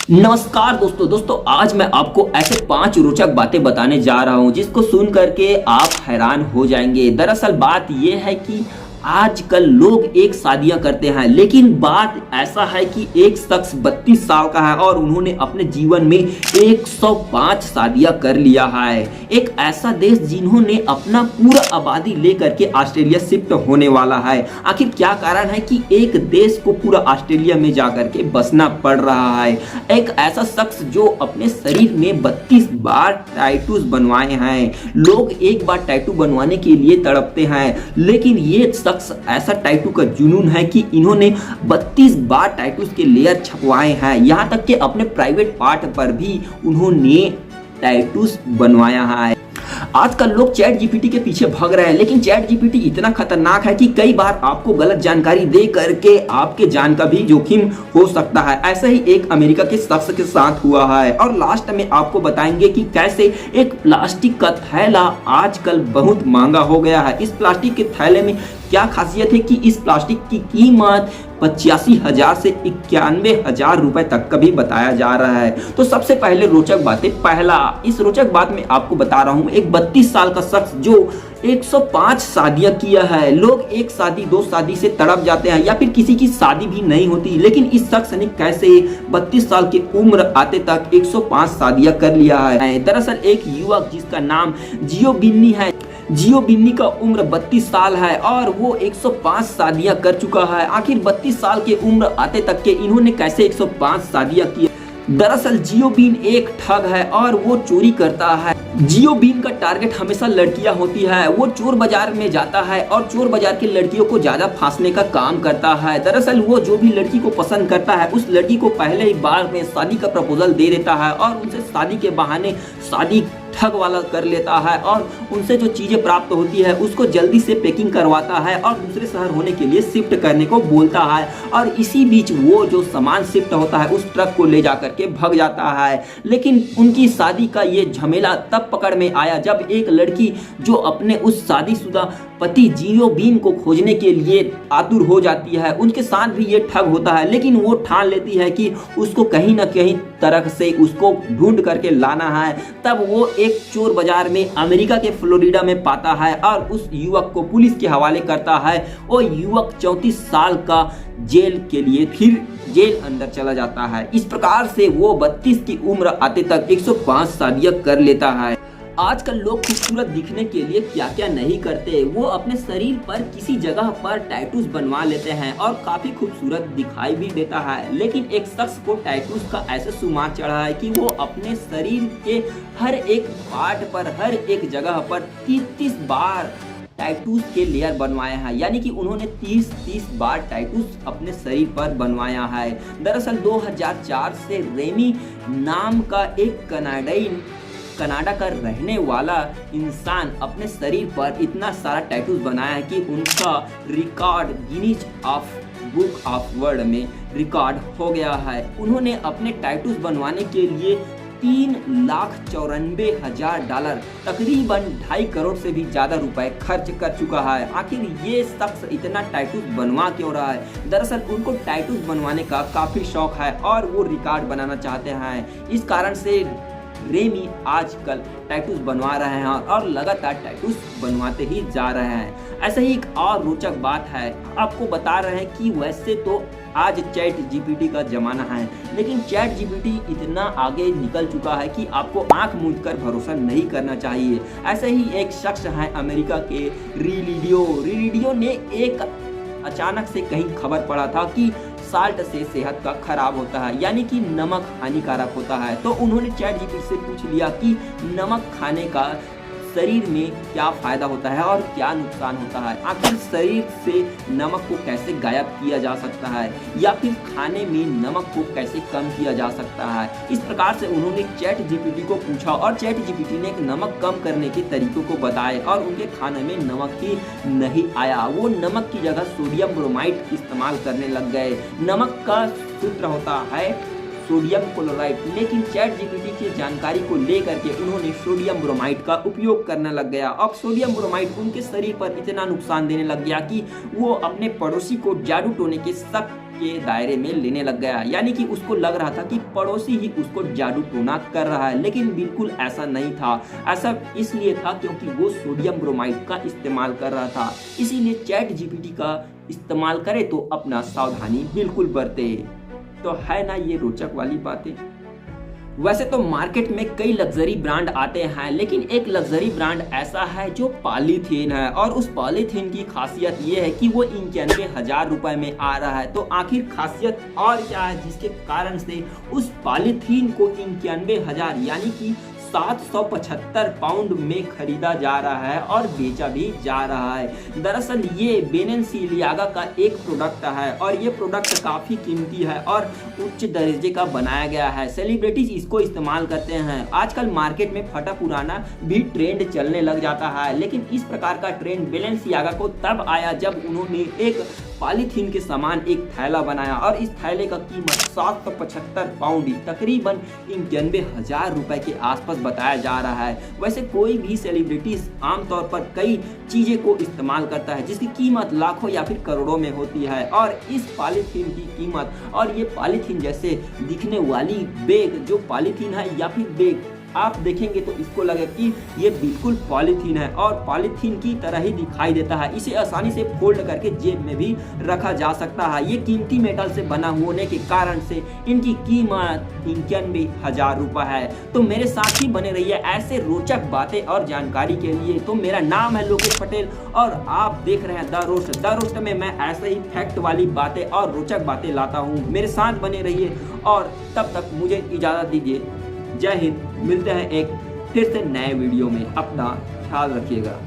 नमस्कार दोस्तों आज मैं आपको ऐसे 5 रोचक बातें बताने जा रहा हूं जिसको सुन करके आप हैरान हो जाएंगे। दरअसल बात यह है कि आजकल लोग एक शादियां करते हैं, लेकिन बात ऐसा है कि एक शख्स 32 साल का है और उन्होंने अपने जीवन में 105 शादियां कर लिया है। एक ऐसा देश जिन्होंने अपना पूरा आबादी लेकर के ऑस्ट्रेलिया शिफ्ट होने वाला है। आखिर क्या कारण है कि एक देश को पूरा ऑस्ट्रेलिया में जाकर के बसना पड़ रहा है। एक ऐसा शख्स जो अपने शरीर में 32 बार टैटूज बनवाए हैं। लोग एक बार टैटू बनवाने के लिए तड़पते हैं, लेकिन ये शख्स ऐसा टैटू का जुनून है कि इन्होंने 32 बार टैटूज के लेयर छपवाए हैं। यहाँ तक कि अपने प्राइवेट पार्ट पर भी उन्होंने टैटूज बनवाया है। आजकल लोग चैट जीपीटी के पीछे भाग रहे हैं, लेकिन चैट जीपीटी इतना खतरनाक है कि कई बार आपको गलत जानकारी दे करके आपके जान का भी जोखिम हो सकता है। ऐसा ही एक अमेरिका के शख्स के साथ हुआ है और लास्ट में आपको बताएंगे कि कैसे एक प्लास्टिक का थैला आजकल बहुत महंगा हो गया है। इस प्लास्टिक के थैले में क्या खासियत है कि इस प्लास्टिक की कीमत 85,000 से 91,000 रुपए तक का भी बताया जा रहा है। तो सबसे पहले रोचक बातें, पहला इस रोचक बात में आपको बता रहा हूं, एक 32 साल का शख्स जो 105 शादियां किया है। लोग एक शादी 2 शादी से तड़प जाते हैं या फिर किसी की शादी भी नहीं होती, लेकिन इस शख्स ने कैसे 32 साल की उम्र आते तक 105 शादियां कर लिया है। दरअसल एक युवक जिसका नाम जियो बिन्नी है, जियो बिन्नी का उम्र 32 साल है और वो 105 शादियां कर चुका है। आखिर 32 साल की उम्र आते तक के इन्होंने कैसे 105 शादियां की? दरअसल जियो बीन एक ठग है और वो चोरी करता है। जियो बीन का टारगेट हमेशा लड़कियां होती है। वो चोर बाजार में जाता है और चोर बाजार की लड़कियों को ज्यादा फांसने का काम करता है। दरअसल वो जो भी लड़की को पसंद करता है उस लड़की को पहले ही बार में शादी का प्रपोजल दे देता है और उनसे शादी के बहाने शादी ठग वाला कर लेता है और उनसे जो चीजें प्राप्त होती है उसको जल्दी से पैकिंग करवाता है और दूसरे शहर होने के लिए शिफ्ट करने को बोलता है। और इसी बीच वो जो सामान शिफ्ट होता है उस ट्रक को ले जाकर के भाग जाता है। लेकिन उनकी शादी का ये झमेला तब पकड़ में आया जब एक लड़की जो अपने उस शादीशुदा पति जियो बीन को खोजने के लिए आतुर हो जाती है, उनके साथ भी ये ठग होता है। लेकिन वो ठान लेती है कि उसको कहीं ना कहीं तरह से उसको ढूंढ करके लाना है। तब वो एक चोर बाजार में अमेरिका के फ्लोरिडा में पाता है और उस युवक को पुलिस के हवाले करता है। वो युवक 34 साल का जेल के लिए फिर जेल अंदर चला जाता है। इस प्रकार से वो 32 की उम्र आते तक 105 शादियां कर लेता है। आजकल लोग खूबसूरत दिखने के लिए क्या क्या नहीं करते, वो अपने शरीर पर किसी जगह पर टैटूज बनवा लेते हैं और काफी खूबसूरत दिखाई भी देता है। लेकिन एक शख्स को टैटूज का ऐसे शुमार चढ़ा है कि वो अपने शरीर के हर एक पार्ट पर, हर एक जगह पर 33 बार टैटूज के लेयर बनवाए हैं। यानी कि उन्होंने 30 बार टैटूज अपने शरीर पर बनवाया है। दरअसल 2004 से रेमी नाम का एक कनाडा का रहने वाला इंसान अपने शरीर पर इतना सारा टैटूज बनाया है कि उनका record Guinness of book of world में रिकॉर्ड हो गया है। उन्होंने अपने टैटूज बनवाने के लिए $3,94,000 तकरीबन 2.5 करोड़ से भी ज्यादा रुपए खर्च कर चुका है। आखिर ये शख्स इतना टैटूज बनवा क्यों रहा है? दरअसल उनको टैटूज बनवाने का काफी शौक है और वो रिकॉर्ड बनाना चाहते हैं। इस कारण से रेमी आजकल टैटूज बनवा रहे हैं और लगातार टैटूज बनवाते ही जा रहे हैं। ऐसा ही एक और रोचक बात है, आपको बता रहे हैं कि वैसे तो आज चैट जीपीटी का जमाना है, लेकिन चैट जीपीटी इतना आगे निकल चुका है कि आपको आंख मूंद कर भरोसा नहीं करना चाहिए। ऐसे ही एक शख्स है अमेरिका के रिलिडियो ने एक अचानक से कहीं खबर पड़ा था कि साल्ट से सेहत का खराब होता है, यानी कि नमक हानिकारक होता है। तो उन्होंने चैट जीपीटी से पूछ लिया कि नमक खाने का शरीर में क्या फायदा होता है और क्या नुकसान होता है। आखिर शरीर से नमक को कैसे गायब किया जा सकता है या फिर खाने में नमक को कैसे कम किया जा सकता है। इस प्रकार से उन्होंने चैट जीपीटी को पूछा और चैट जीपीटी ने नमक कम करने के तरीकों को बताए और उनके खाने में नमक ही नहीं आया। वो नमक की जगह सोडियम ब्रोमाइड इस्तेमाल करने लग गए। नमक का सूत्र होता है सोडियम क्लोराइड, लेकिन चैट जीपीटी की जानकारी को लेकर के उन्होंने सोडियम ब्रोमाइड का उपयोग करने लग गया। अब सोडियम ब्रोमाइड उनके शरीर पर इतना नुकसान देने लग गया कि वो अपने पड़ोसी को जादू टोने के शक के दायरे में लेने लग गया। यानी कि उसको लग रहा था कि पड़ोसी ही उसको जादू टोना कर रहा है, लेकिन बिल्कुल ऐसा नहीं था। ऐसा इसलिए था क्योंकि वो सोडियम ब्रोमाइड का इस्तेमाल कर रहा था। इसीलिए चैट जीपीटी का इस्तेमाल करे तो अपना सावधानी बिल्कुल बरते। तो है ना ये रोचक वाली बातें। वैसे तो मार्केट में कई लग्जरी ब्रांड आते हैं, लेकिन एक लग्जरी ब्रांड ऐसा है जो पॉलीथीन है, और उस पॉलीथीन की खासियत ये है कि वो 91,000 रुपए में आ रहा है। तो आखिर खासियत और क्या है जिसके कारण से उस पॉलीथीन को 91,000 यानी कि 775 पाउंड में खरीदा जा रहा है और बेचा भी जा रहा है। दरअसल ये बेलेंसियागा का एक प्रोडक्ट है और ये प्रोडक्ट काफ़ी कीमती है और उच्च दर्जे का बनाया गया है। सेलिब्रिटीज इसको इस्तेमाल करते हैं। आजकल मार्केट में फटा पुराना भी ट्रेंड चलने लग जाता है, लेकिन इस प्रकार का ट्रेंड बेलेंसियागा को तब आया जब उन्होंने एक पॉलीथीन के समान एक थैला बनाया और इस थैले का कीमत 775 पाउंड तकरीबन 91,000 रुपए के आसपास बताया जा रहा है। वैसे कोई भी सेलिब्रिटीज आमतौर पर कई चीजें को इस्तेमाल करता है जिसकी कीमत लाखों या फिर करोड़ों में होती है, और इस पॉलीथीन की कीमत और ये पॉलीथीन जैसे दिखने वाली बैग जो पॉलीथीन है या फिर बैग आप देखेंगे तो इसको लगे कि ये बिल्कुल पॉलीथीन है और पॉलीथीन की तरह ही दिखाई देता है। इसे आसानी से फोल्ड करके जेब में भी रखा जा सकता है। ये कीमती मेटल से बना होने के कारण से इनकी कीमत 91,000 रुपये है। तो मेरे साथ ही बने रहिए ऐसे रोचक बातें और जानकारी के लिए। तो मेरा नाम है लोकेश पटेल और आप देख रहे हैं द रोस्ट। द रोस्ट में मैं ऐसे ही फैक्ट वाली बातें और रोचक बातें लाता हूँ। मेरे साथ बने रहिए और तब तक मुझे इजाज़त दीजिए। जय हिंद। मिलते हैं एक फिर से नए वीडियो में। अपना ख्याल रखिएगा।